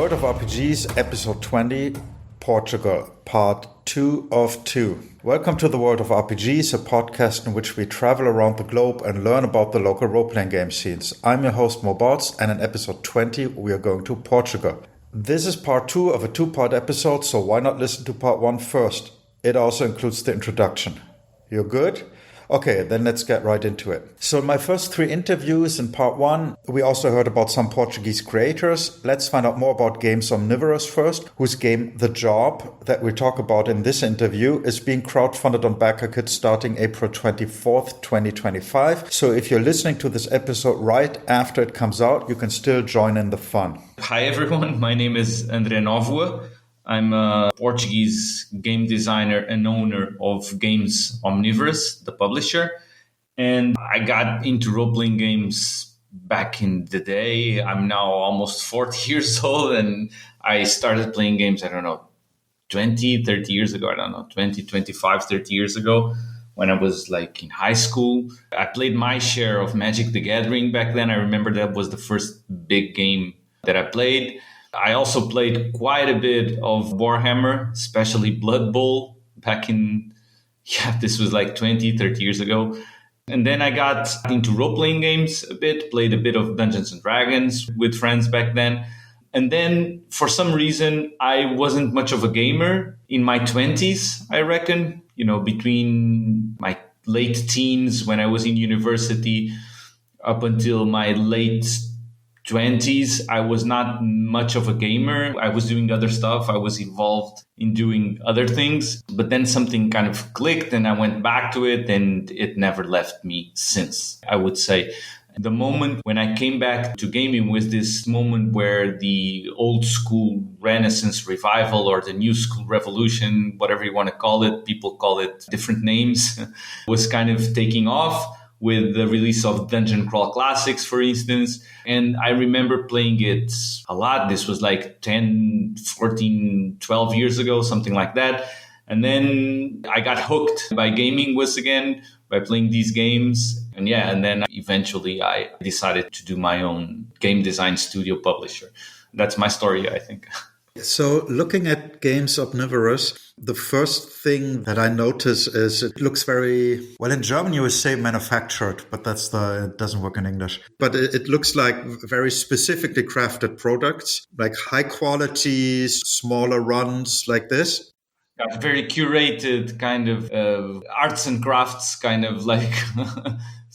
World of RPGs, episode 20, Portugal, part 2 of 2. Welcome to the World of RPGs, a podcast in which we travel around the globe and learn about the local role-playing game scenes. I'm your host, Mo Bartz, and in episode 20, we are going to Portugal. This is part 2 of a 2-part episode, so why not listen to part 1 first? It also includes the introduction. You're good? Okay, then let's get right into it. So in my first 3 interviews in part 1, we also heard about some Portuguese creators. Let's find out more about Games Omnivorous first, whose game The Job, that we talk about in this interview, is being crowdfunded on BackerKit starting April 24th, 2025. So if you're listening to this episode right after it comes out, you can still join in the fun. Hi everyone, my name is André Novoa. I'm a Portuguese game designer and owner of Games Omnivorous, the publisher. And I got into role-playing games back in the day. I'm now almost 40 years old, and I started playing games, 20, 30 years ago. 20, 25, 30 years ago when I was like in high school. I played my share of Magic the Gathering back then. I remember that was the first big game that I played. I also played quite a bit of Warhammer, especially Blood Bowl back in, this was like 20, 30 years ago. And then I got into role-playing games a bit, played a bit of Dungeons and Dragons with friends back then. And then for some reason, I wasn't much of a gamer in my 20s, I reckon, between my late teens when I was in university up until my late 20s, I was not much of a gamer. I was doing other stuff. I was involved in doing other things. But then something kind of clicked and I went back to it and it never left me since, I would say. The moment when I came back to gaming was this moment where the old school Renaissance revival or the new school revolution, whatever you want to call it, people call it different names, was kind of taking off, with the release of Dungeon Crawl Classics, for instance. And I remember playing it a lot. This was like 10, 14, 12 years ago, something like that. And then I got hooked by gaming once again, by playing these games. And then eventually I decided to do my own game design studio publisher. That's my story, I think. So looking at Games Omnivorous, the first thing that I notice is it looks very, well, in German you would say manufactured, but it doesn't work in English. But it looks like very specifically crafted products, like high quality, smaller runs like this. Yeah, very curated kind of arts and crafts kind of like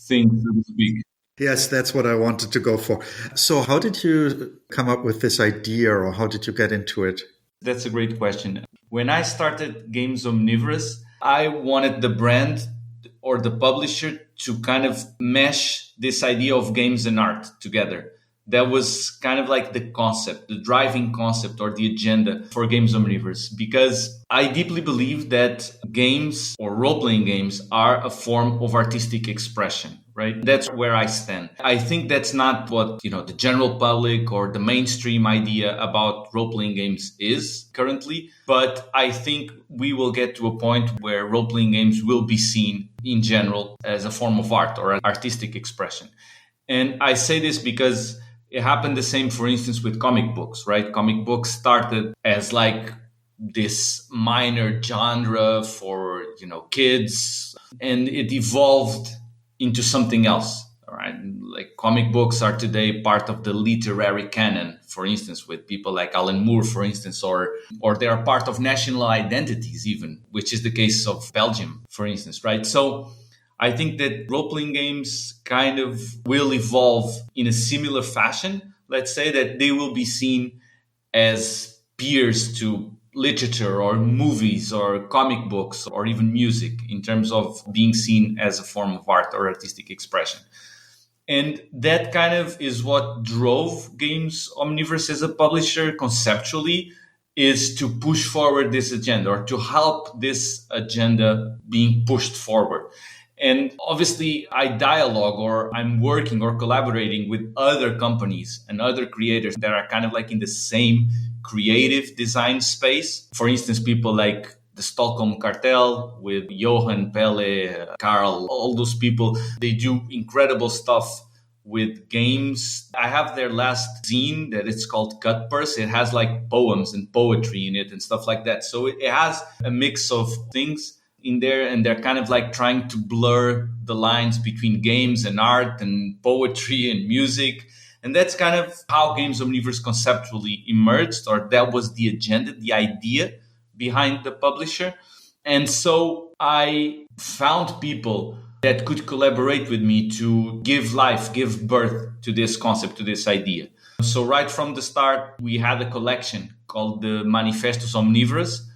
thing, so to speak. Yes, that's what I wanted to go for. So how did you come up with this idea, or how did you get into it? That's a great question. When I started Games Omnivorous, I wanted the brand or the publisher to kind of mesh this idea of games and art together. That was kind of like the concept, the driving concept or the agenda for Games Omnivorous, because I deeply believe that games or role-playing games are a form of artistic expression, right? That's where I stand. I think that's not what, the general public or the mainstream idea about role-playing games is currently, but I think we will get to a point where role-playing games will be seen in general as a form of art or an artistic expression. And I say this because it happened the same, for instance, with comic books, right? Comic books started as like this minor genre for, kids, and it evolved into something else, all right? Like comic books are today part of the literary canon, for instance, with people like Alan Moore, for instance, or they are part of national identities even, which is the case of Belgium, for instance, right? So I think that role-playing games kind of will evolve in a similar fashion. Let's say that they will be seen as peers to literature or movies or comic books or even music in terms of being seen as a form of art or artistic expression. And that kind of is what drove Games Omnivorous as a publisher conceptually, is to push forward this agenda or to help this agenda being pushed forward. And obviously, I dialogue or I'm working or collaborating with other companies and other creators that are kind of like in the same creative design space. For instance, people like the Stockholm Cartel with Johan, Pelle, Carl, all those people, they do incredible stuff with games. I have their last zine that it's called Cut Purse. It has like poems and poetry in it and stuff like that. So it has a mix of things in there, and they're kind of like trying to blur the lines between games and art and poetry and music. And that's kind of how Games Omniverse conceptually emerged, or that was the agenda, the idea behind the publisher. And so I found people that could collaborate with me to give life, give birth to this concept, to this idea. So right from the start, we had a collection called the Manifestos Omnivorous,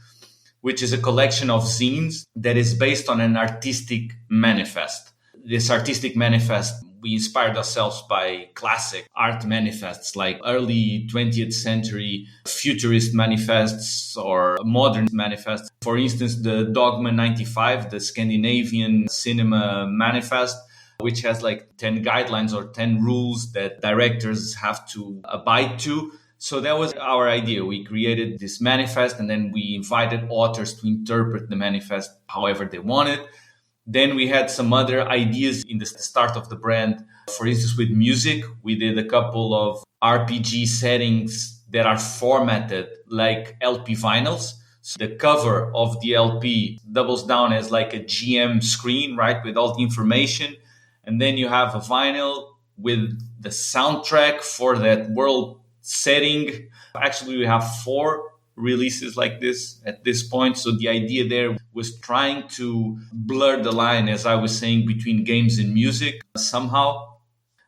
which is a collection of zines that is based on an artistic manifest. This artistic manifest, we inspired ourselves by classic art manifests like early 20th century futurist manifests or modern manifests. For instance, the Dogma 95, the Scandinavian cinema manifest, which has like 10 guidelines or 10 rules that directors have to abide to. So that was our idea. We created this manifest, and then we invited authors to interpret the manifest however they wanted. Then we had some other ideas in the start of the brand. For instance, with music, we did a couple of RPG settings that are formatted like LP vinyls. So the cover of the LP doubles down as like a GM screen, right, with all the information. And then you have a vinyl with the soundtrack for that world setting. Actually, we have 4 releases like this at this point. So the idea there was trying to blur the line, as I was saying, between games and music somehow.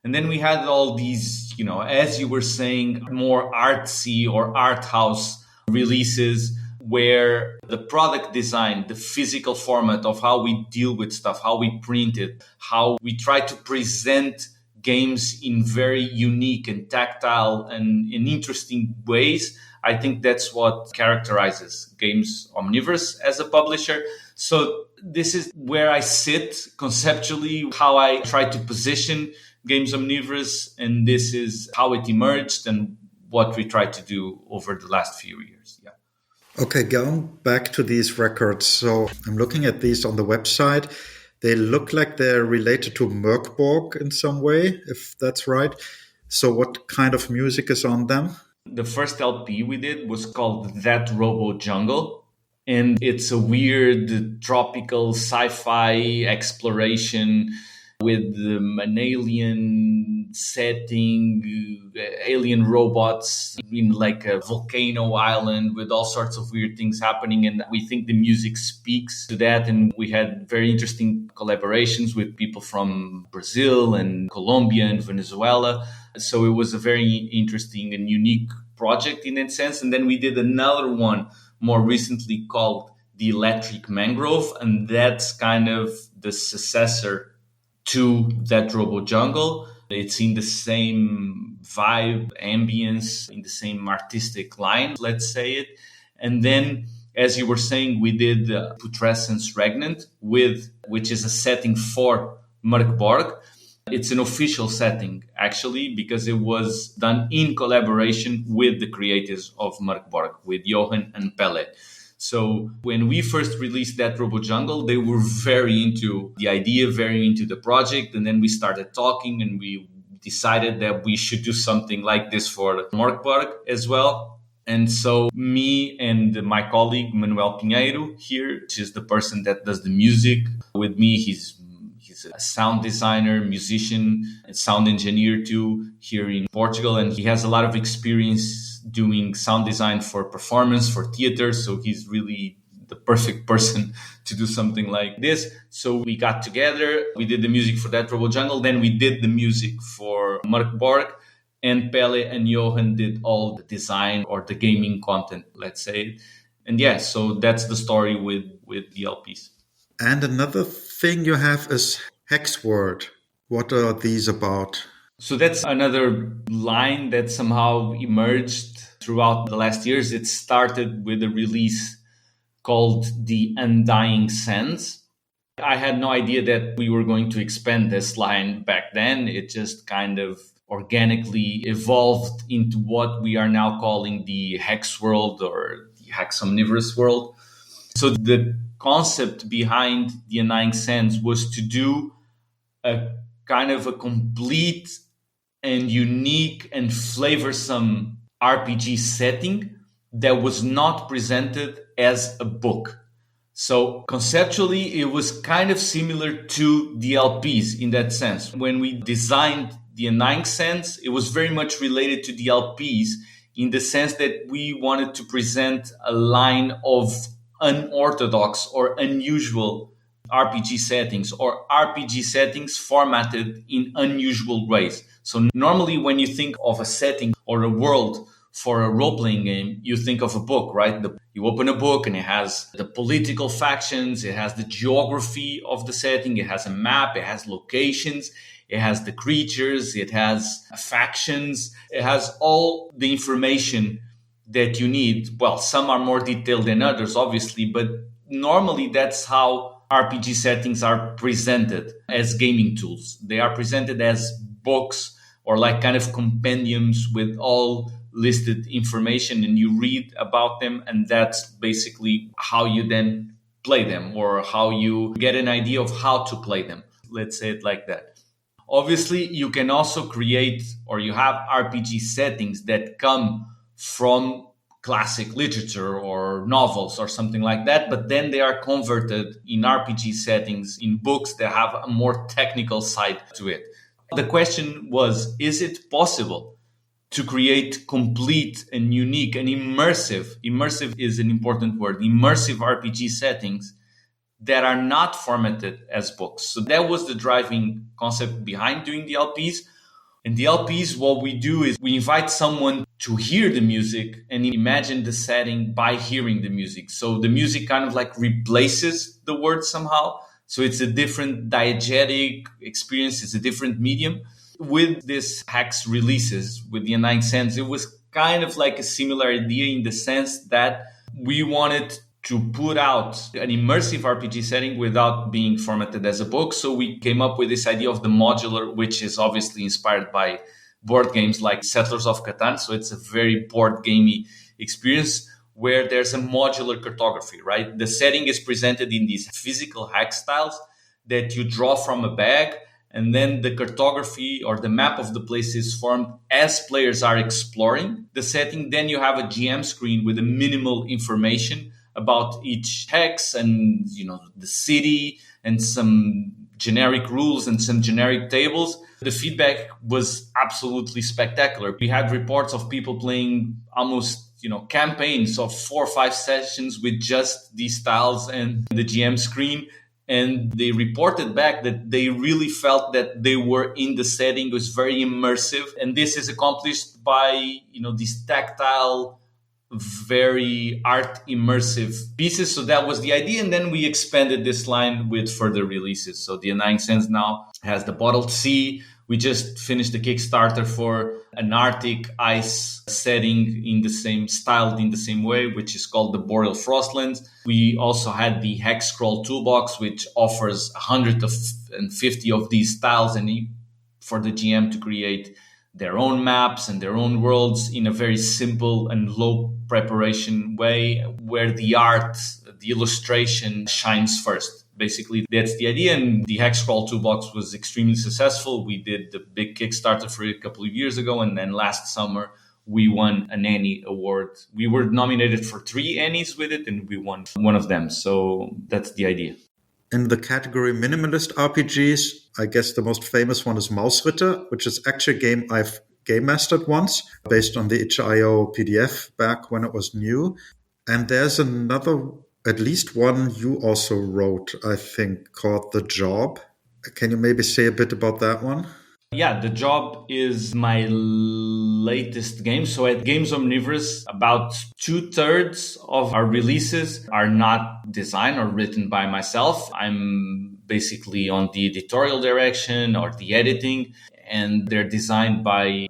And then we had all these, as you were saying, more artsy or art house releases where the product design, the physical format of how we deal with stuff, how we print it, how we try to present games in very unique and tactile and in interesting ways. I think that's what characterizes Games Omniverse as a publisher. So this is where I sit conceptually, how I try to position Games Omniverse, and this is how it emerged and what we tried to do over the last few years. Yeah. Okay, going back to these records. So I'm looking at these on the website. They look like they're related to Merkborg in some way, if that's right. So what kind of music is on them? The first LP we did was called That Robo Jungle. And it's a weird tropical sci-fi exploration with an alien setting, alien robots in like a volcano island with all sorts of weird things happening. And we think the music speaks to that. And we had very interesting collaborations with people from Brazil and Colombia and Venezuela. So it was a very interesting and unique project in that sense. And then we did another one more recently called The Electric Mangrove. And that's kind of the successor to That Robo Jungle. It's in the same vibe, ambience, in the same artistic line, let's say it. And then, as you were saying, we did Putrescence Regnant, which is a setting for Merkborg. It's an official setting, actually, because it was done in collaboration with the creators of Merkborg, with Johan and Pelle. So when we first released That Robo Jungle, they were very into the idea, very into the project. And then we started talking and we decided that we should do something like this for Merkborg as well. And so me and my colleague, Manuel Pinheiro here, which is the person that does the music with me, he's a sound designer, musician, and sound engineer too here in Portugal. And he has a lot of experience doing sound design for performance, for theater. So he's really the perfect person to do something like this. So we got together, we did the music for That Robo Jungle, then we did the music for Merkborg, and Pelle and Johan did all the design or the gaming content, let's say. And yeah, so that's the story with the LPs. And another thing you have is Hexword. What are these about? So that's another line that somehow emerged throughout the last years. It started with a release called The Undying Sands. I had no idea that we were going to expand this line back then. It just kind of organically evolved into what we are now calling the Hex world or the Hex Omnivorous world. So the concept behind The Undying Sands was to do a kind of a complete and unique and flavorsome RPG setting that was not presented as a book. So conceptually, it was kind of similar to the LPs in that sense. When we designed the Undying Sense, it was very much related to the LPs in the sense that we wanted to present a line of unorthodox or unusual RPG settings or RPG settings formatted in unusual ways. So normally when you think of a setting or a world for a role-playing game, you think of a book, right? You open a book and it has the political factions, it has the geography of the setting, it has a map, it has locations, it has the creatures, it has factions, it has all the information that you need. Well, some are more detailed than others, obviously, but normally that's how RPG settings are presented as gaming tools. They are presented as books or like kind of compendiums with all listed information, and you read about them, and that's basically how you then play them or how you get an idea of how to play them. Let's say it like that. Obviously, you can also create or you have RPG settings that come from classic literature or novels or something like that, but then they are converted in RPG settings in books that have a more technical side to it. The question was, is it possible to create complete and unique and immersive is an important word, immersive RPG settings that are not formatted as books? So that was the driving concept behind doing the LPs. And the LPs, what we do is we invite someone to hear the music and imagine the setting by hearing the music. So the music kind of like replaces the words somehow. So it's a different diegetic experience. It's a different medium. With this Hex releases, with the Undying Sense, it was kind of like a similar idea in the sense that we wanted to put out an immersive RPG setting without being formatted as a book. So we came up with this idea of the modular, which is obviously inspired by board games like Settlers of Catan. So it's a very board gamey experience where there's a modular cartography, right? The setting is presented in these physical hex tiles that you draw from a bag, and then the cartography or the map of the place is formed as players are exploring the setting. Then you have a GM screen with a minimal information about each hex and, you know, the city and some generic rules and some generic tables. The feedback was absolutely spectacular. We had reports of people playing almost, campaigns of 4 or 5 sessions with just these tiles and the GM screen. And they reported back that they really felt that they were in the setting. It was very immersive. And this is accomplished by, these tactile, very art immersive pieces. So that was the idea. And then we expanded this line with further releases. So the Undying Sense now has the Bottled Sea. We just finished the Kickstarter for an Arctic ice setting styled in the same way, which is called the Boreal Frostlands. We also had the Hex Scroll Toolbox, which offers 150 of these styles and for the GM to create their own maps and their own worlds in a very simple and low preparation way, where the art, the illustration shines first. Basically, that's the idea. And the Hex Scroll Toolbox was extremely successful. We did the big Kickstarter for it a couple of years ago. And then last summer, we won an Annie Award. We were nominated for 3 Annies with it, and we won one of them. So that's the idea. In the category minimalist RPGs, I guess the most famous one is Mausritter, which is actually a game I've game mastered once, based on the itch.io PDF back when it was new. And there's another, at least one you also wrote, I think, called The Job. Can you maybe say a bit about that one? Yeah, The Job is my latest game. So at Games Omnivorous, about 2/3 of our releases are not designed or written by myself. I'm basically on the editorial direction or the editing, and they're designed by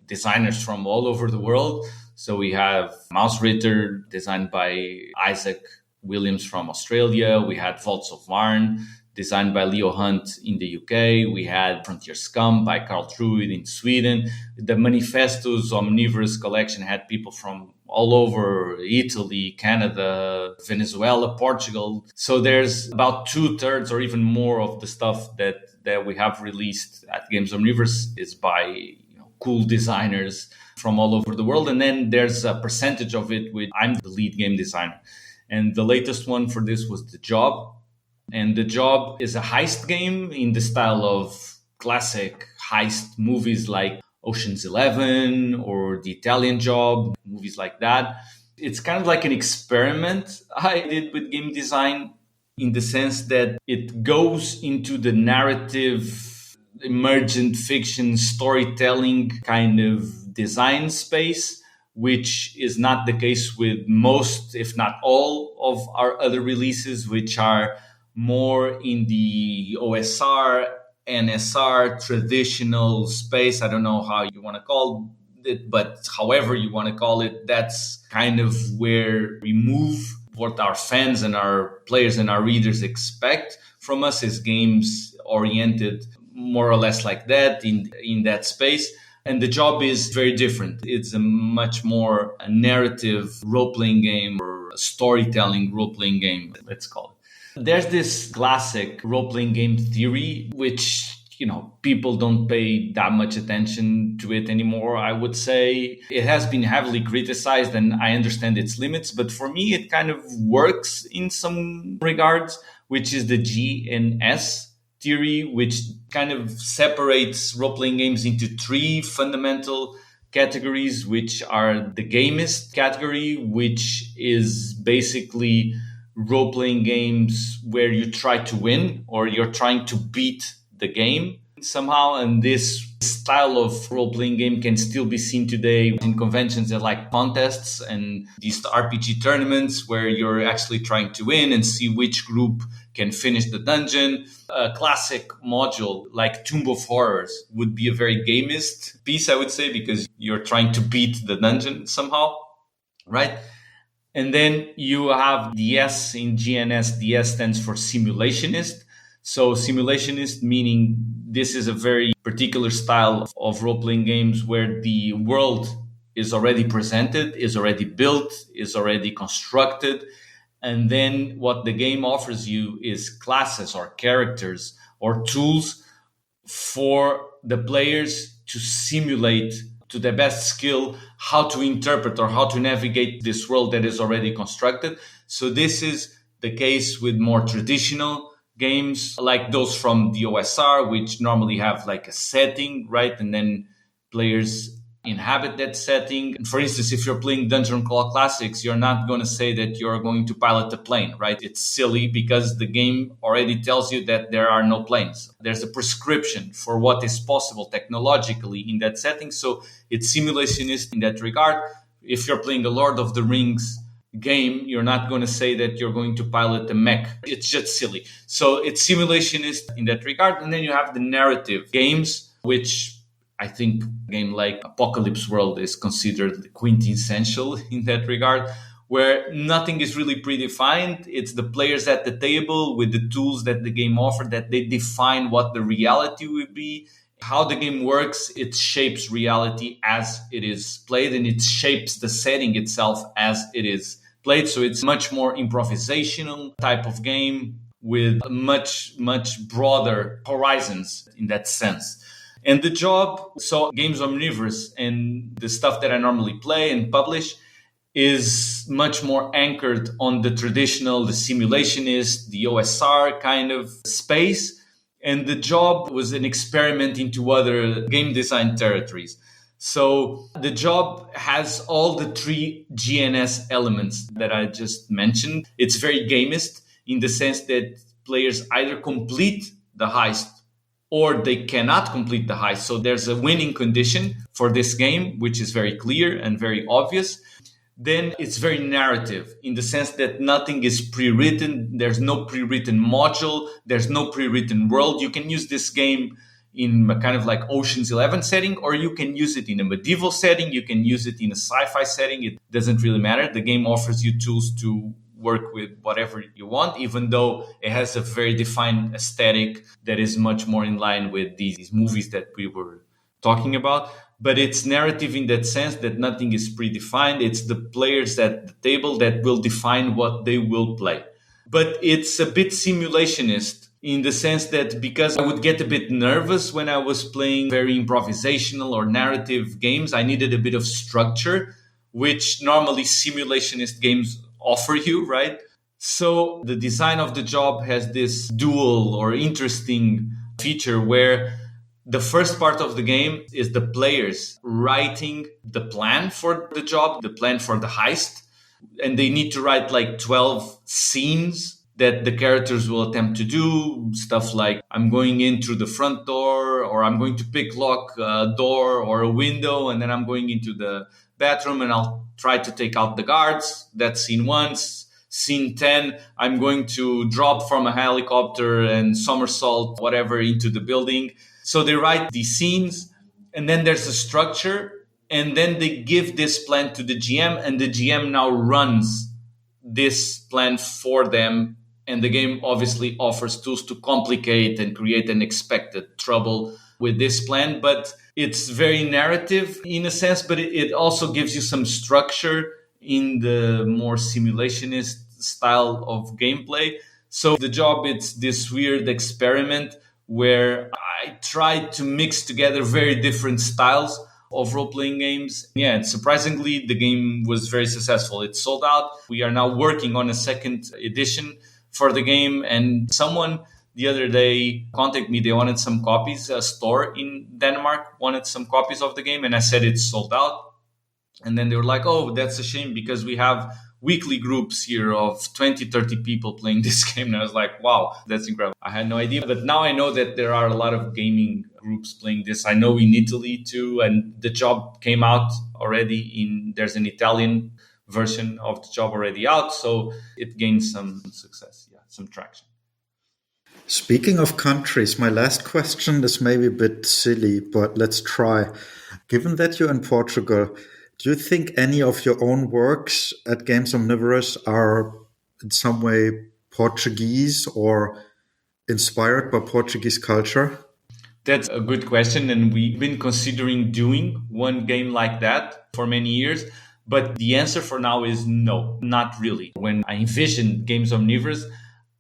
designers from all over the world. So we have Mausritter, designed by Isaac Williams from Australia. We had Vaults of Varn, designed by Leo Hunt in the UK. We had Frontier Scum by Carl Truid in Sweden. The Manifestos Omnivorous collection had people from all over Italy, Canada, Venezuela, Portugal. So there's about 2/3 or even more of the stuff that we have released at Games Omnivorous is by cool designers from all over the world. And then there's a percentage of it with I'm the lead game designer. And the latest one for this was The Job. And The Job is a heist game in the style of classic heist movies like Ocean's 11 or The Italian Job, movies like that. It's kind of like an experiment I did with game design in the sense that it goes into the narrative, emergent fiction, storytelling kind of design space, which is not the case with most, if not all, of our other releases, which are more in the OSR, NSR, traditional space. I don't know how you want to call it, but however you want to call it, that's kind of where we move. What our fans and our players and our readers expect from us is games oriented more or less like that in that space. And The Job is very different. It's a much more a narrative role-playing game or a storytelling role-playing game, let's call it. There's this classic role-playing game theory, which people don't pay that much attention to it anymore. I would say it has been heavily criticized and I understand its limits, but for me, it kind of works in some regards, which is the GNS theory, which kind of separates role-playing games into three fundamental categories, which are the gamist category, which is basically role-playing games where you try to win or you're trying to beat the game somehow. And this style of role-playing game can still be seen today in conventions that like contests and these RPG tournaments where you're actually trying to win and see which group can finish the dungeon. A classic module like Tomb of Horrors would be a very gamist piece, I would say, because you're trying to beat the dungeon somehow, right? And then you have the S in GNS. The S stands for simulationist. So simulationist meaning this is a very particular style of role-playing games where the world is already presented, is already built, is already constructed. And then what the game offers you is classes or characters or tools for the players to simulate to their best skill how to interpret or how to navigate this world that is already constructed. So this is the case with more traditional games like those from the OSR, which normally have like a setting, right? And then players inhabit that setting. For instance, if you're playing Dungeon Crawl Classics, you're not going to say that you're going to pilot a plane, right? It's silly because the game already tells you that there are no planes. There's a prescription for what is possible technologically in that setting. So it's simulationist in that regard. If you're playing a Lord of the Rings game, you're not going to say that you're going to pilot a mech. It's just silly. So it's simulationist in that regard. And then you have the narrative games, which I think a game like Apocalypse World is considered quintessential in that regard, where nothing is really predefined. It's the players at the table with the tools that the game offers that they define what the reality will be. How the game works, it shapes reality as it is played, and it shapes the setting itself as it is played. So it's much more improvisational type of game with much, much broader horizons in that sense. And The Job, so Games Omnivorous and the stuff that I normally play and publish is much more anchored on the traditional, the simulationist, the OSR kind of space. And The Job was an experiment into other game design territories. So The Job has all the three GNS elements that I just mentioned. It's very gamist in the sense that players either complete the heist or they cannot complete the heist. So there's a winning condition for this game, which is very clear and very obvious. Then it's very narrative in the sense that nothing is pre-written. There's no pre-written module. There's no pre-written world. You can use this game in a kind of like Ocean's 11 setting, or you can use it in a medieval setting. You can use it in a sci-fi setting. It doesn't really matter. The game offers you tools to work with whatever you want, even though it has a very defined aesthetic that is much more in line with these movies that we were talking about. But it's narrative in that sense that nothing is predefined. It's the players at the table that will define what they will play. But it's a bit simulationist in the sense that because I would get a bit nervous when I was playing very improvisational or narrative games, I needed a bit of structure, which normally simulationist games offer you, right? So the design of the job has this dual or interesting feature where the first part of the game is the players writing the plan for the job, the plan for the heist. And they need to write like 12 scenes that the characters will attempt to do. Stuff like, I'm going in through the front door, or I'm going to pick lock a door or a window, and then I'm going into the bathroom and I'll try to take out the guards. That's scene one. Scene 10, I'm going to drop from a helicopter and somersault, whatever, into the building. So they write these scenes, and then there's a structure, and then they give this plan to the GM, and the GM now runs this plan for them. And the game obviously offers tools to complicate and create unexpected trouble with this plan. But it's very narrative in a sense, but it also gives you some structure in the more simulationist style of gameplay. So the job, it's this weird experiment where I tried to mix together very different styles of role-playing games. Yeah, and surprisingly, the game was very successful. It sold out. We are now working on a second edition for the game, and someone the other day contacted me. They wanted some copies. A store in Denmark wanted some copies of the game, and I said it's sold out. And then they were like, oh, that's a shame because we have weekly groups here of 20, 30 people playing this game. And I was like, wow, that's incredible. I had no idea. But now I know that there are a lot of gaming groups playing this. I know in Italy too. And the job came out already there's an Italian version of the job already out. So it gained some success, some traction. Speaking of countries, my last question is maybe a bit silly, but let's try. Given that you're in Portugal, do you think any of your own works at Games Omnivorous are in some way Portuguese or inspired by Portuguese culture? That's a good question. And we've been considering doing one game like that for many years. But the answer for now is no, not really. When I envisioned Games Omnivorous,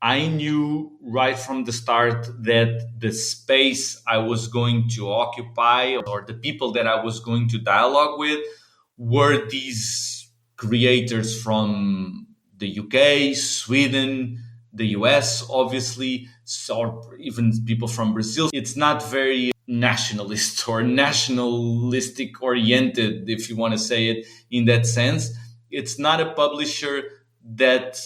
I knew right from the start that the space I was going to occupy or the people that I was going to dialogue with were these creators from the UK, Sweden, the US, obviously, or even people from Brazil. It's not very nationalist or nationalistic oriented, if you want to say it in that sense. It's not a publisher that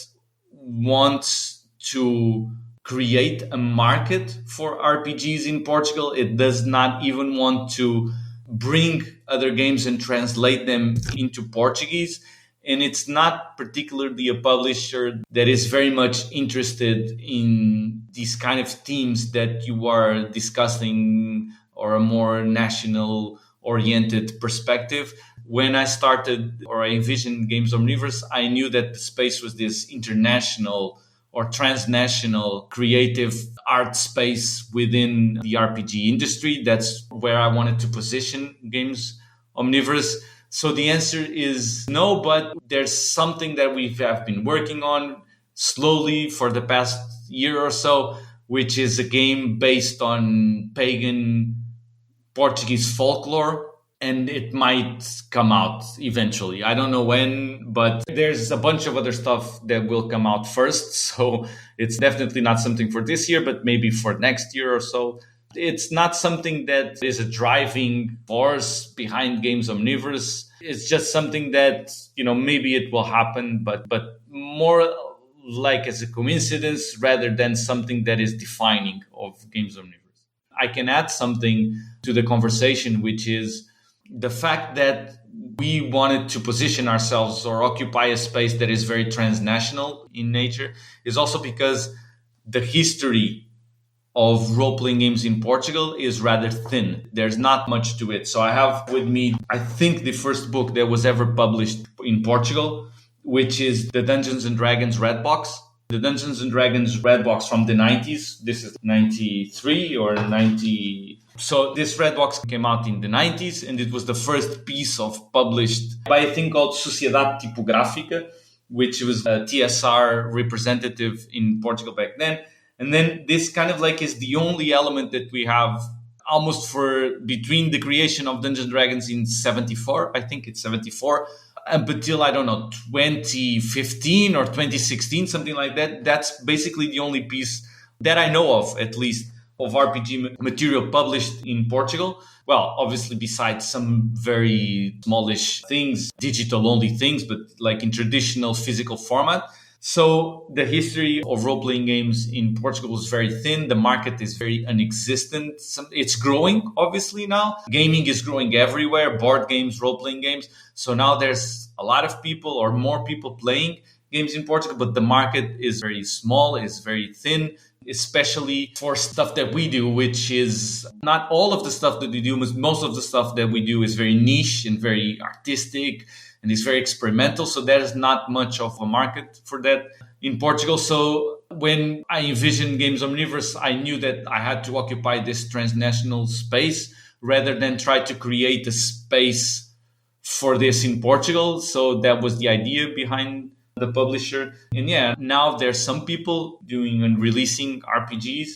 wants to create a market for RPGs in Portugal. It does not even want to bring other games and translate them into Portuguese. And it's not particularly a publisher that is very much interested in these kind of themes that you are discussing or a more national oriented perspective. When I started or I envisioned Games Omnivorous, I knew that the space was this international or transnational creative art space within the RPG industry. That's where I wanted to position Games Omnivorous. So the answer is no, but there's something that we have been working on slowly for the past year or so, which is a game based on pagan Portuguese folklore. And it might come out eventually. I don't know when, but there's a bunch of other stuff that will come out first. So it's definitely not something for this year, but maybe for next year or so. It's not something that is a driving force behind Games Omnivorous. It's just something that, maybe it will happen, but more like as a coincidence rather than something that is defining of Games Omnivorous. I can add something to the conversation, which is the fact that we wanted to position ourselves or occupy a space that is very transnational in nature is also because the history of role-playing games in Portugal is rather thin. There's not much to it. So I have with me, I think, the first book that was ever published in Portugal, which is the Dungeons and Dragons Red Box. The Dungeons and Dragons Red Box from the 90s. This is 93 or 90. So this Red Box came out in the 90s, and it was the first piece of published by a thing called Sociedade Tipográfica, which was a TSR representative in Portugal back then. And then this kind of like is the only element that we have almost for between the creation of Dungeons and Dragons in 74, I think it's 74, up until, I don't know, 2015 or 2016, something like that. That's basically the only piece that I know of, at least, of RPG material published in Portugal. Well, obviously, besides some very smallish things, digital only things, but like in traditional physical format. So the history of role-playing games in Portugal is very thin. The market is very non-existent. It's growing, obviously, now. Gaming is growing everywhere, board games, role-playing games. So now there's a lot of people or more people playing games in Portugal, but the market is very small, is very thin, especially for stuff that we do, which is not all of the stuff that we do, but most of the stuff that we do is very niche and very artistic and it's very experimental. So there's not much of a market for that in Portugal. So when I envisioned Games Omnivorous, I knew that I had to occupy this transnational space rather than try to create a space for this in Portugal. So that was the idea behind the publisher. And yeah, now there's some people doing and releasing RPGs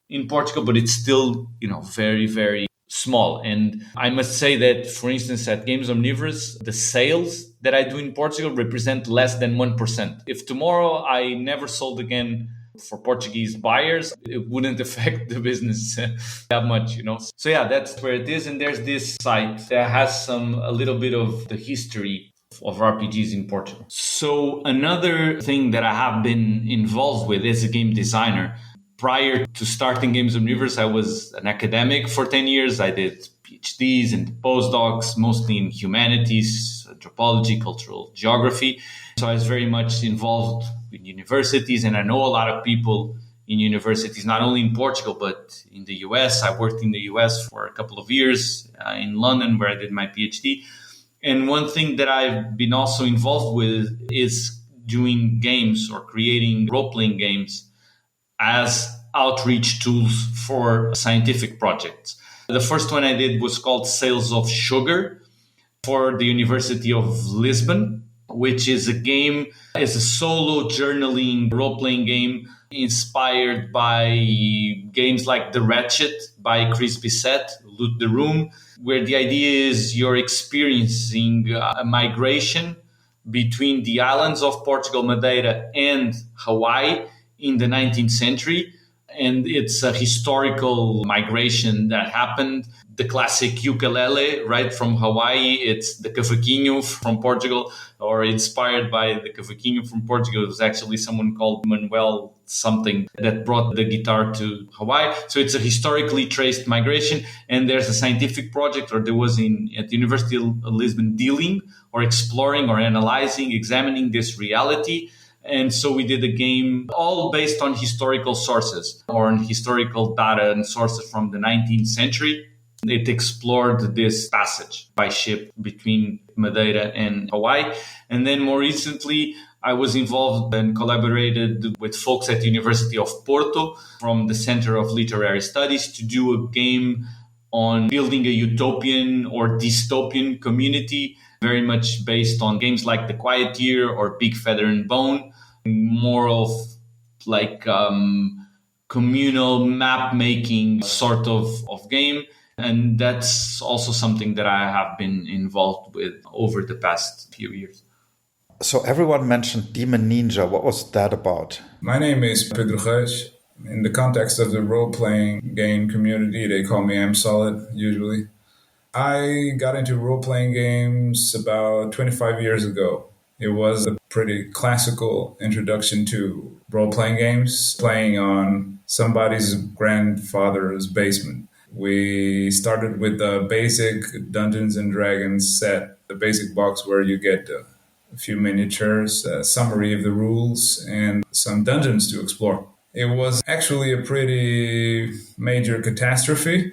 in Portugal, but it's still, very, very small. And I must say that, for instance, at Games Omnivorous, the sales that I do in Portugal represent less than 1%. If tomorrow I never sold again for Portuguese buyers, it wouldn't affect the business that much, So yeah, that's where it is. And there's this site that has a little bit of the history of RPGs in Portugal. So another thing that I have been involved with as a game designer. Prior to starting Games Omnivorous, I was an academic for 10 years. I did PhDs and postdocs, mostly in humanities, anthropology, cultural geography. So I was very much involved with universities, and I know a lot of people in universities, not only in Portugal, but in the US. I worked in the US for a couple of years in London, where I did my PhD. And one thing that I've been also involved with is doing games or creating role-playing games as outreach tools for scientific projects. The first one I did was called Sales of Sugar for the University of Lisbon, which is a game, it's a solo journaling role-playing game inspired by games like The Ratchet by Chris Bissett, Loot the Room, where the idea is you're experiencing a migration between the islands of Portugal, Madeira, and Hawaii in the 19th century. And it's a historical migration that happened. The classic ukulele, right, from Hawaii. It's the cavaquinho from Portugal, or inspired by the cavaquinho from Portugal. It was actually someone called Manuel something that brought the guitar to Hawaii. So it's a historically traced migration. And there's a scientific project, or there was at the University of Lisbon, dealing or exploring or analyzing, examining this reality. And so we did a game all based on historical sources or on historical data and sources from the 19th century. It explored this passage by ship between Madeira and Hawaii. And then more recently, I was involved and collaborated with folks at the University of Porto from the Center of Literary Studies to do a game on building a utopian or dystopian community, very much based on games like The Quiet Year or Big Feather and Bone, more of like communal map making sort of game. And that's also something that I have been involved with over the past few years. So everyone mentioned Demon Ninja. What was that about? My name is Pedro Reis. In the context of the role-playing game community, they call me M Solid usually. I got into role-playing games about 25 years ago. It was a pretty classical introduction to role-playing games, playing on somebody's grandfather's basement. We started with the basic Dungeons and Dragons set, the basic box where you get a few miniatures, a summary of the rules, and some dungeons to explore. It was actually a pretty major catastrophe,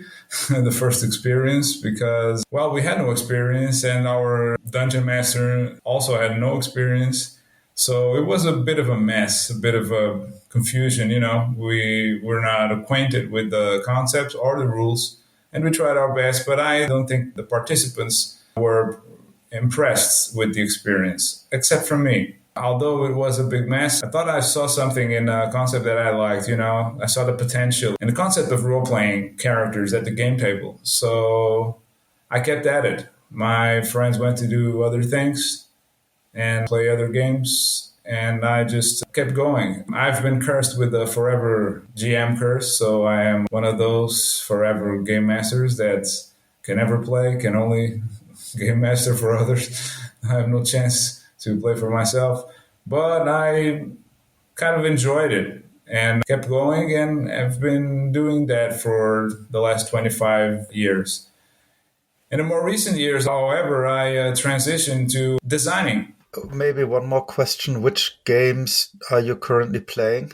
the first experience, because, well, we had no experience and our dungeon master also had no experience. So it was a bit of a mess, a bit of a confusion, We were not acquainted with the concepts or the rules, and we tried our best, but I don't think the participants were impressed with the experience, except for me. Although it was a big mess, I thought I saw something in a concept that I liked, I saw the potential in the concept of role-playing characters at the game table. So I kept at it. My friends went to do other things and play other games, and I just kept going. I've been cursed with the forever GM curse, so I am one of those forever game masters that can never play, can only game master for others. I have no chance to play for myself, but I kind of enjoyed it and kept going, and have been doing that for the last 25 years. In the more recent years, however, I transitioned to designing. Maybe one more question. Which games are you currently playing?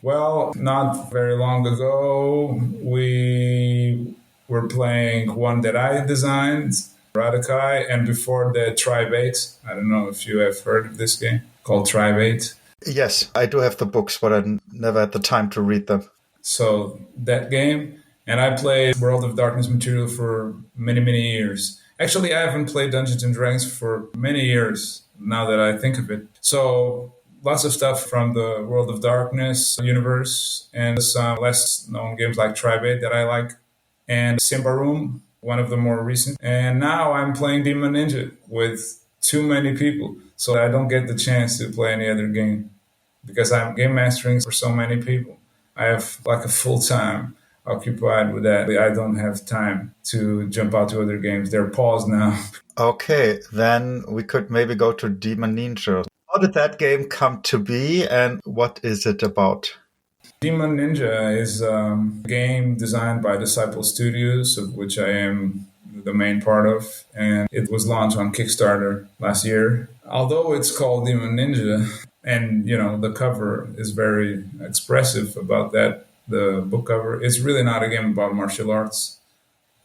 Well, not very long ago, we were playing one that I designed, Radakai, and before that, Tribe 8. I don't know if you have heard of this game called Tribe 8. Yes, I do have the books, but I never had the time to read them. So that game, and I played World of Darkness material for many, many years. Actually, I haven't played Dungeons and Dragons for many years now that I think of it. So lots of stuff from the World of Darkness universe and some less known games like Tribe 8 that I like, and Simbarum, one of the more recent. And now I'm playing Demon Ninja with too many people, so I don't get the chance to play any other game because I'm game mastering for so many people. I have like a full time occupied with that. I don't have time to jump out to other games. They're paused now. Okay, then we could maybe go to Demon Ninja. How did that game come to be, and what is it about? Demon Ninja is a game designed by Disciple Studios, of which I am the main part of, and it was launched on Kickstarter last year. Although it's called Demon Ninja, and the cover is very expressive about that, the book cover, it's really not a game about martial arts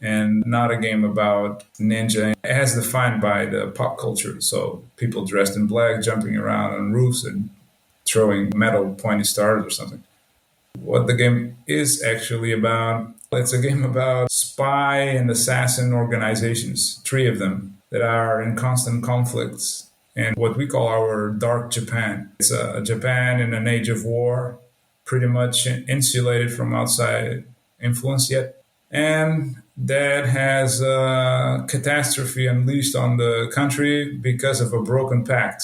and not a game about ninja as defined by the pop culture. So people dressed in black, jumping around on roofs and throwing metal pointy stars or something. What the game is actually about, it's a game about spy and assassin organizations, 3 of them, that are in constant conflicts and what we call our dark Japan. It's a Japan in an age of war, pretty much insulated from outside influence yet. And that has a catastrophe unleashed on the country because of a broken pact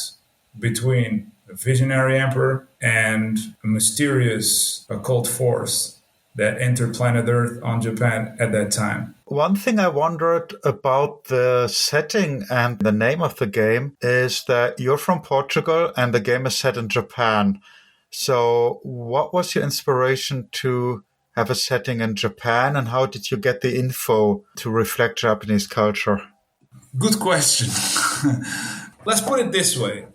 between a visionary emperor and a mysterious occult force that entered planet Earth on Japan at that time. One thing I wondered about the setting and the name of the game is that you're from Portugal and the game is set in Japan. So what was your inspiration to have a setting in Japan, and how did you get the info to reflect Japanese culture? Good question. Let's put it this way.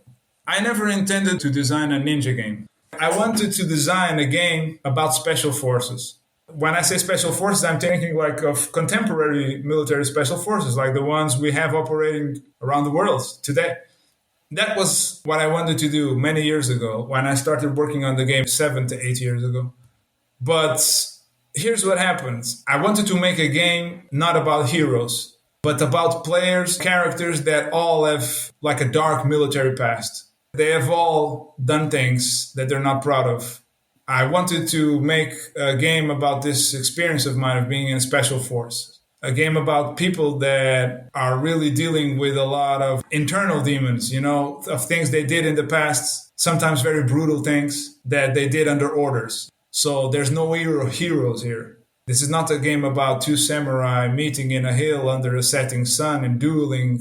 I never intended to design a ninja game. I wanted to design a game about special forces. When I say special forces, I'm thinking like of contemporary military special forces, like the ones we have operating around the world today. That was what I wanted to do many years ago when I started working on the game 7 to 8 years ago. But here's what happens. I wanted to make a game not about heroes, but about players, characters that all have like a dark military past. They have all done things that they're not proud of. I wanted to make a game about this experience of mine of being in a special force. A game about people that are really dealing with a lot of internal demons, of things they did in the past, sometimes very brutal things that they did under orders. So there's no heroes here. This is not a game about 2 samurai meeting in a hill under a setting sun and dueling.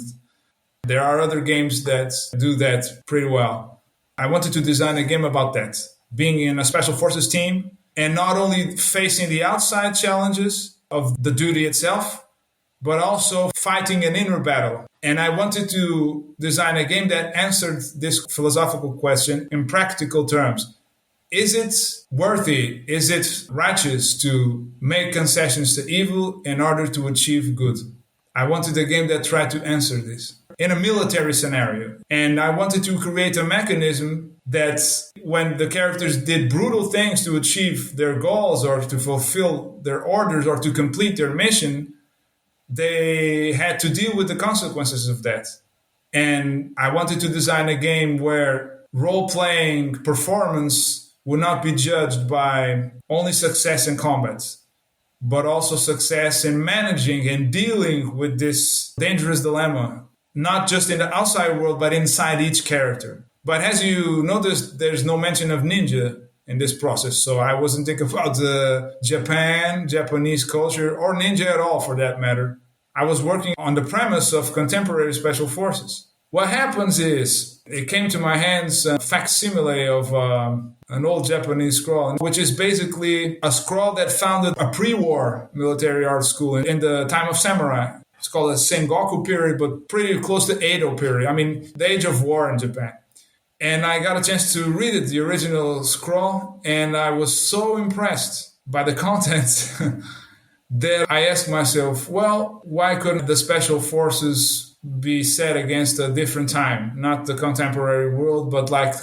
There are other games that do that pretty well. I wanted to design a game about that, being in a special forces team and not only facing the outside challenges of the duty itself, but also fighting an inner battle. And I wanted to design a game that answered this philosophical question in practical terms. Is it worthy? Is it righteous to make concessions to evil in order to achieve good? I wanted a game that tried to answer this in a military scenario. And I wanted to create a mechanism that when the characters did brutal things to achieve their goals or to fulfill their orders or to complete their mission, they had to deal with the consequences of that. And I wanted to design a game where role-playing performance would not be judged by only success in combat, but also success in managing and dealing with this dangerous dilemma, not just in the outside world, but inside each character. But as you noticed, there's no mention of ninja in this process. So I wasn't thinking about Japanese culture, or ninja at all for that matter. I was working on the premise of contemporary special forces. What happens is, it came to my hands a facsimile of an old Japanese scroll, which is basically a scroll that founded a pre-war military art school in the time of samurai. It's called a Sengoku period, but pretty close to Edo period. I mean, the age of war in Japan. And I got a chance to read it, the original scroll, and I was so impressed by the contents that I asked myself, well, why couldn't the special forces be set against a different time? Not the contemporary world, but like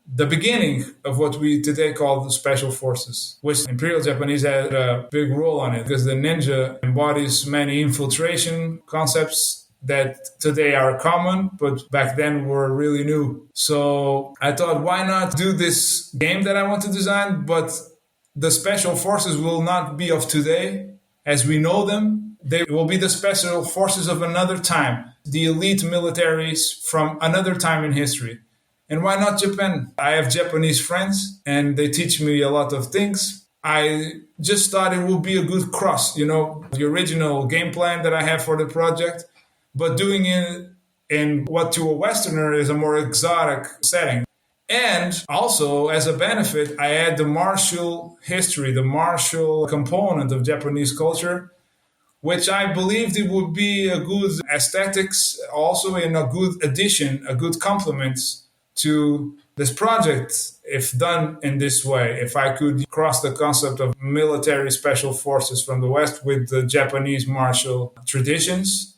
the beginning of what we today call the special forces, which Imperial Japanese had a big role on it, because the ninja embodies many infiltration concepts that today are common, but back then were really new. So I thought, why not do this game that I want to design, but the special forces will not be of today as we know them. They will be the special forces of another time, the elite militaries from another time in history. And why not Japan? I have Japanese friends and they teach me a lot of things. I just thought it would be a good cross, the original game plan that I have for the project, but doing it in what to a Westerner is a more exotic setting. And also, as a benefit, I add the martial history, the martial component of Japanese culture, which I believed it would be a good aesthetics, also in a good addition, a good complement to this project, if done in this way. If I could cross the concept of military special forces from the West with the Japanese martial traditions.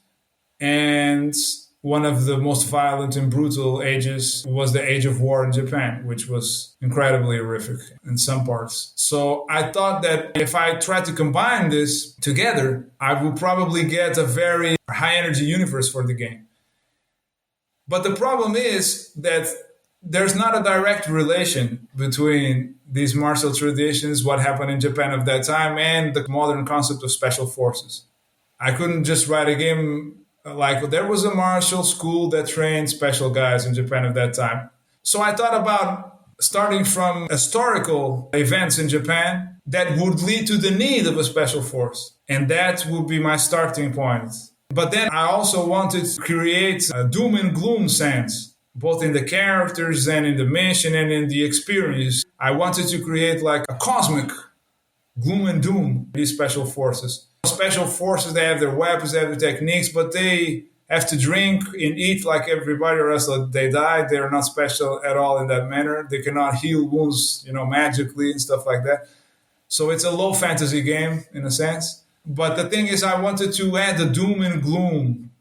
And one of the most violent and brutal ages was the age of war in Japan, which was incredibly horrific in some parts. So I thought that if I tried to combine this together, I would probably get a very high energy universe for the game. But the problem is that there's not a direct relation between these martial traditions, what happened in Japan of that time, and the modern concept of special forces. I couldn't just write a game like there was a martial school that trained special guys in Japan at that time. So I thought about starting from historical events in Japan that would lead to the need of a special force. And that would be my starting point. But then I also wanted to create a doom and gloom sense, both in the characters and in the mission and in the experience. I wanted to create like a cosmic gloom and doom, these special forces. Special forces, they have their weapons, they have their techniques, but they have to drink and eat like everybody, or else they die. They're not special at all in that manner. They cannot heal wounds, magically and stuff like that. So it's a low fantasy game in a sense. But the thing is, I wanted to add the doom and gloom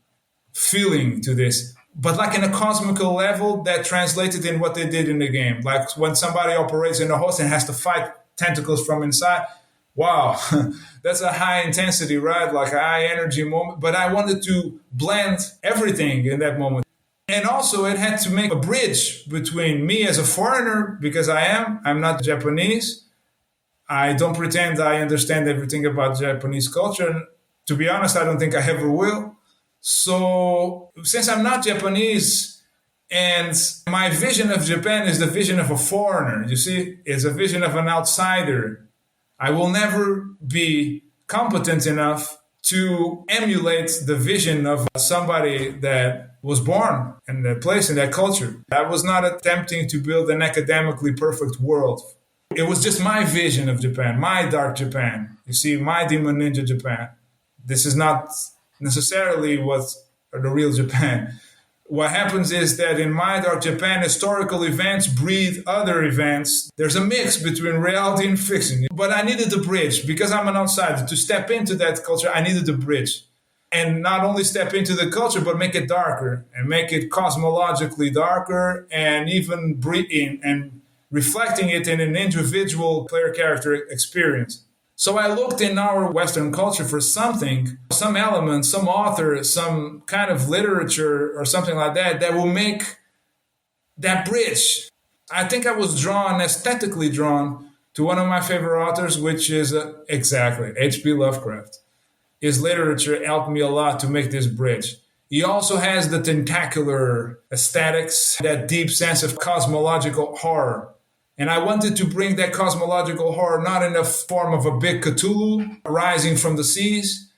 feeling to this, but like in a cosmical level that translated in what they did in the game. Like when somebody operates in a host and has to fight tentacles from inside. Wow, that's a high intensity, right? Like a high energy moment. But I wanted to blend everything in that moment. And also it had to make a bridge between me as a foreigner, because I'm not Japanese. I don't pretend I understand everything about Japanese culture. To be honest, I don't think I ever will. So since I'm not Japanese, and my vision of Japan is the vision of a foreigner, you see, it's a vision of an outsider. I will never be competent enough to emulate the vision of somebody that was born in that place, in that culture. I was not attempting to build an academically perfect world. It was just my vision of Japan, my dark Japan. You see, my Demon Ninja Japan. This is not necessarily what the real Japan. What happens is that in my dark Japan, historical events breed other events. There's a mix between reality and fiction. But I needed a bridge because I'm an outsider. To step into that culture, I needed a bridge. And not only step into the culture, but make it darker and make it cosmologically darker and even breeding and reflecting it in an individual player character experience. So I looked in our Western culture for something, some element, some author, some kind of literature or something like that, that will make that bridge. I think I was aesthetically drawn to one of my favorite authors, which is exactly H.P. Lovecraft. His literature helped me a lot to make this bridge. He also has the tentacular aesthetics, that deep sense of cosmological horror. And I wanted to bring that cosmological horror not in the form of a big Cthulhu rising from the seas,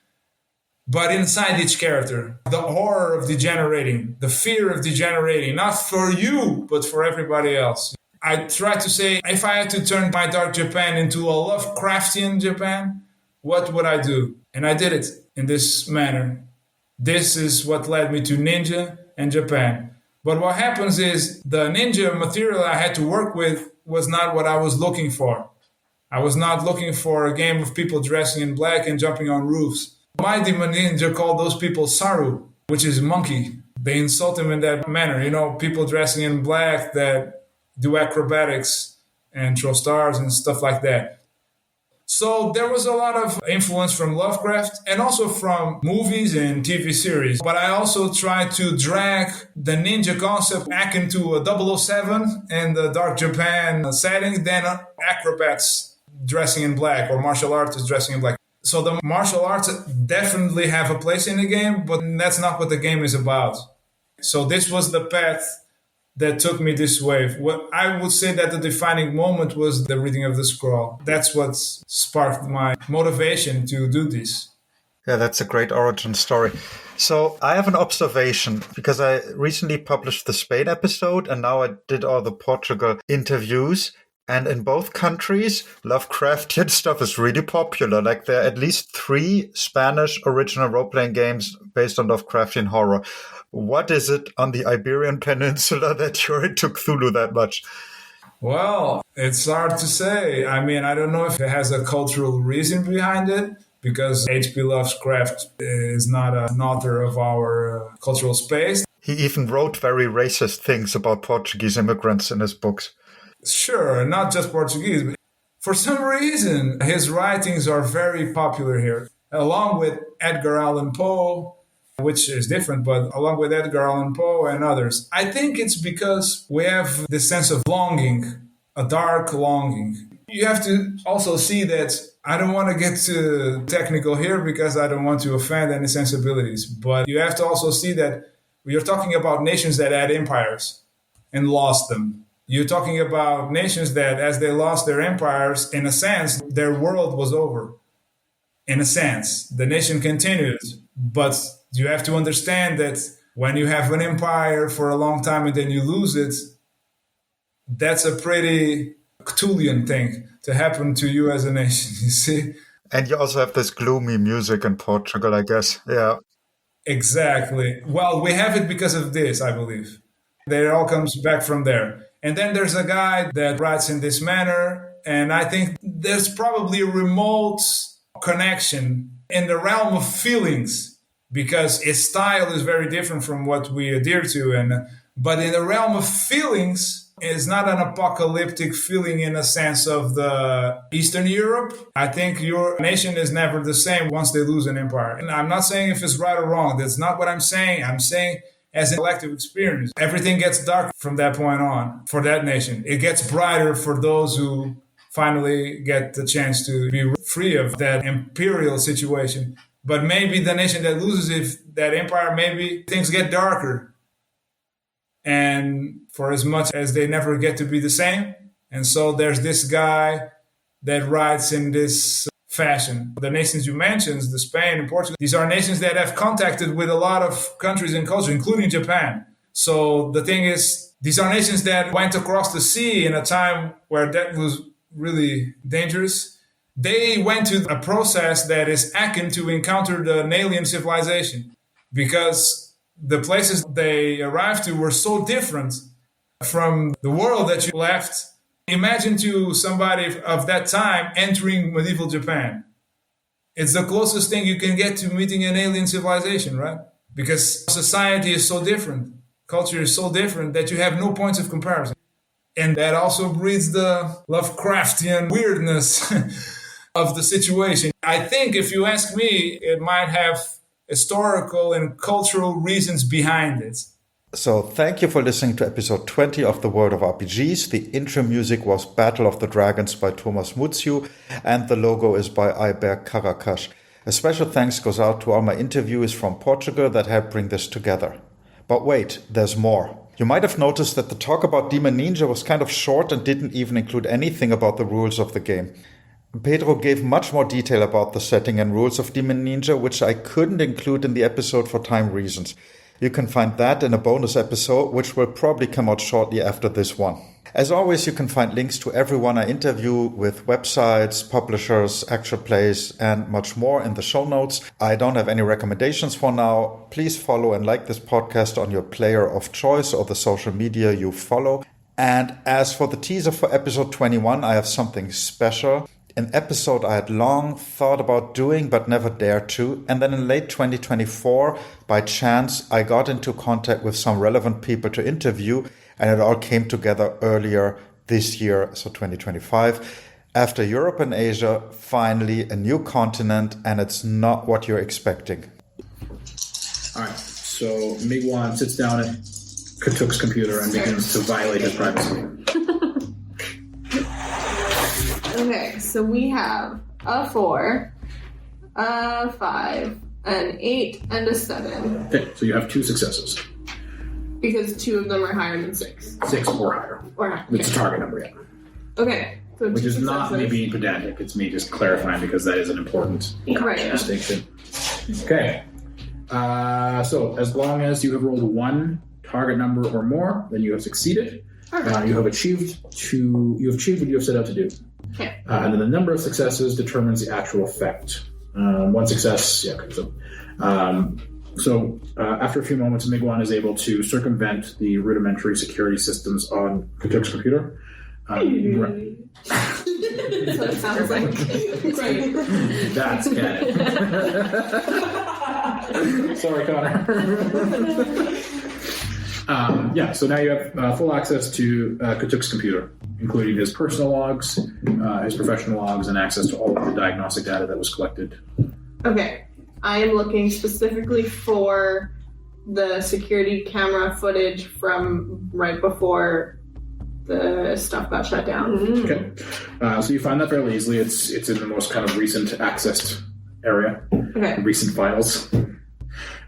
but inside each character. The horror of degenerating, the fear of degenerating, not for you, but for everybody else. I tried to say, if I had to turn my Dark Japan into a Lovecraftian Japan, what would I do? And I did it in this manner. This is what led me to Ninja and Japan. But what happens is the Ninja material I had to work with was not what I was looking for. I was not looking for a game of people dressing in black and jumping on roofs. My Demon Ninja called those people Saru, which is monkey. They insult him in that manner. You know, people dressing in black that do acrobatics and throw stars and stuff like that. So there was a lot of influence from Lovecraft and also from movies and TV series. But I also tried to drag the ninja concept back into a 007 and the Dark Japan setting, then acrobats dressing in black or martial artists dressing in black. So the martial arts definitely have a place in the game, but that's not what the game is about. So this was the path that took me this way. What I would say that the defining moment was the reading of the scroll. That's what sparked my motivation to do this. Yeah, that's a great origin story. So I have an observation because I recently published the Spain episode and now I did all the Portugal interviews. And in both countries, Lovecraftian stuff is really popular. Like there are at least 3 Spanish original role-playing games based on Lovecraftian horror. What is it on the Iberian Peninsula that you're into Cthulhu that much? Well, it's hard to say. I mean, I don't know if it has a cultural reason behind it, because H.P. Lovecraft is not an author of our cultural space. He even wrote very racist things about Portuguese immigrants in his books. Sure, not just Portuguese. But for some reason, his writings are very popular here, along with Edgar Allan Poe, which is different, but along with Edgar Allan Poe and others. I think it's because we have this sense of longing, a dark longing. You have to also see that I don't want to get too technical here because I don't want to offend any sensibilities, but you have to also see that we are talking about nations that had empires and lost them. You're talking about nations that, as they lost their empires, in a sense, their world was over. In a sense, the nation continued, but you have to understand that when you have an empire for a long time and then you lose it, that's a pretty Cthulhian thing to happen to you as a nation, you see? And you also have this gloomy music in Portugal, I guess. Yeah. Exactly. Well, we have it because of this, I believe. It all comes back from there. And then there's a guy that writes in this manner, and I think there's probably a remote connection in the realm of feelings, because his style is very different from what we adhere to. But in the realm of feelings, it's not an apocalyptic feeling in a sense of the Eastern Europe. I think your nation is never the same once they lose an empire. And I'm not saying if it's right or wrong. That's not what I'm saying. I'm saying as a collective experience, everything gets dark from that point on for that nation. It gets brighter for those who finally get the chance to be free of that imperial situation. But maybe the nation that loses if that empire, maybe things get darker. And for as much as they never get to be the same. And so there's this guy that writes in this fashion. The nations you mentioned, the Spain and Portugal, these are nations that have contacted with a lot of countries and culture, including Japan. So the thing is, these are nations that went across the sea in a time where that was really dangerous. They went to a process that is akin to encounter an alien civilization, because the places they arrived to were so different from the world that you left. Imagine to somebody of that time entering medieval Japan. It's the closest thing you can get to meeting an alien civilization, right? Because society is so different, culture is so different that you have no points of comparison. And that also breeds the Lovecraftian weirdness of the situation. I think if you ask me, it might have historical and cultural reasons behind it. So thank you for listening to episode 20 of The World of RPGs. The intro music was Battle of the Dragons by Thomas Mutziu, and the logo is by Iber Karakash. A special thanks goes out to all my interviewees from Portugal that helped bring this together. But wait, there's more. You might have noticed that the talk about Demon Ninja was kind of short and didn't even include anything about the rules of the game. Pedro gave much more detail about the setting and rules of Demon Ninja, which I couldn't include in the episode for time reasons. You can find that in a bonus episode, which will probably come out shortly after this one. As always, you can find links to everyone I interview with websites, publishers, actual plays, and much more in the show notes. I don't have any recommendations for now. Please follow and like this podcast on your player of choice or the social media you follow. And as for the teaser for episode 21, I have something special. An episode I had long thought about doing but never dared to, and then in late 2024, by chance, I got into contact with some relevant people to interview, and it all came together earlier this year, so 2025. After Europe and Asia, finally a new continent, and it's not what you're expecting. All right, so Migwan sits down at Katuk's computer and begins to violate his privacy. Okay, so we have a 4, a 5, an 8, and a 7. Okay, so you have 2 successes. Because 2 of them are higher than 6. 6 or higher. Or higher. It's a target number, yeah. Okay. So Which 2 is not me successes. being pedantic, it's me just clarifying because that is an important Right, yeah. distinction. Okay. So as long as you have rolled 1 target number or more, then you have succeeded. You have achieved what you have set out to do. Okay. And then the number of successes determines the actual effect. 1 success, yeah. Okay, so after a few moments, Migwan is able to circumvent the rudimentary security systems on Katuk's computer. Right. That's what it sounds like. Right. That's canon. Sorry, Connor. So now you have full access to Katuk's computer, including his personal logs, his professional logs, and access to all of the diagnostic data that was collected. Okay. I am looking specifically for the security camera footage from right before the stuff got shut down. Okay. So you find that fairly easily. It's in the most kind of recent accessed area, Okay. recent files.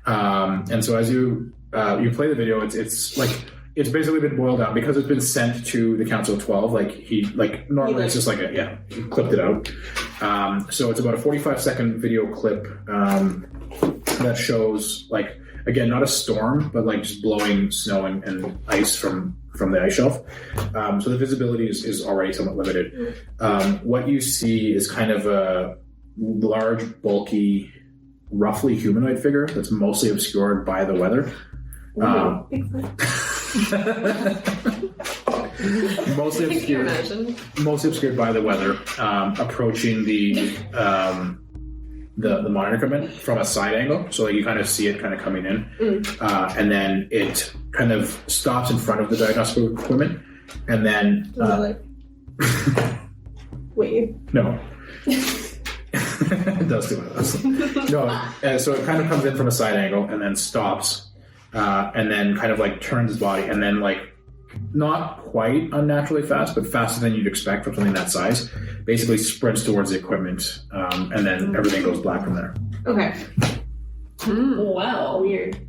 And so as you play the video, it's it's basically been boiled down because it's been sent to the Council of 12. Normally it's just he clipped it out. So it's about a 45-second video clip that shows again, not a storm, but just blowing snow and ice from the ice shelf. So the visibility is already somewhat limited. What you see is kind of a large, bulky, roughly humanoid figure that's mostly obscured by the weather. Mostly obscured by the weather, approaching the monitor equipment from a side angle, so you kind of see it kind of coming in, and then it kind of stops in front of the diagnostic equipment, and then wait. No. It does do one of those. No, so it kind of comes in from a side angle and then stops, and then kind of turns his body, and then not quite unnaturally fast, but faster than you'd expect from something that size, basically sprints towards the equipment, and then everything goes black from there. Okay. Wow. Weird.